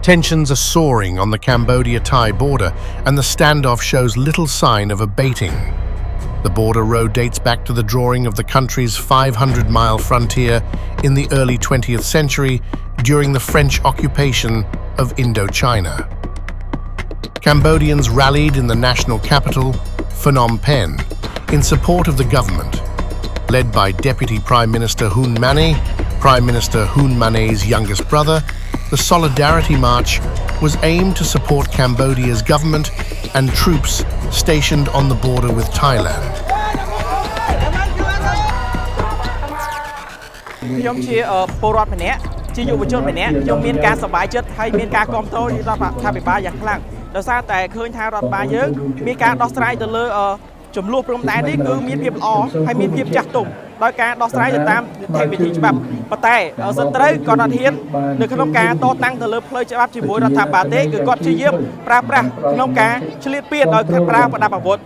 Tensions are soaring on the Cambodia-Thai border, and the standoff shows little sign of abating. The border road dates back to the drawing of the country's 500-mile frontier in the early 20th century during the French occupation of Indochina. Cambodians rallied in the national capital, Phnom Penh, in support of the government. Led by Deputy Prime Minister Hun Manet, Prime Minister Hun Manet's youngest brother, the Solidarity March was aimed to support Cambodia's government and troops stationed on the border with Thailand. ខ្ញុំជាពលរដ្ឋម្នាក់ជាយុវជនម្នាក់ខ្ញុំមានការសប្បាយចិត្តហើយមានការគ្រប់គ្រងរដ្ឋាភិបាលយ៉ាងខ្លាំងដោយសារតែឃើញថារដ្ឋបាលយើងមានការដោះស្រាយទៅលើចំនួនព្រំដែននេះគឺមានភាពល្អហើយមានភាពចាស់ទុំដោយការដោះស្រាយទៅតាមនីតិវិធីច្បាប់ប៉ុន្តែសិទ្ធិត្រូវក៏អត់ហ៊ាននៅក្នុងការតតាំងទៅលើផ្លូវច្បាប់ជាមួយរដ្ឋាភិបាលទេគឺគាត់ព្យាយាមប្រើប្រាស់ក្នុងការឆ្លៀតពៀនដោយប្រើប្រដាប់អាវុធ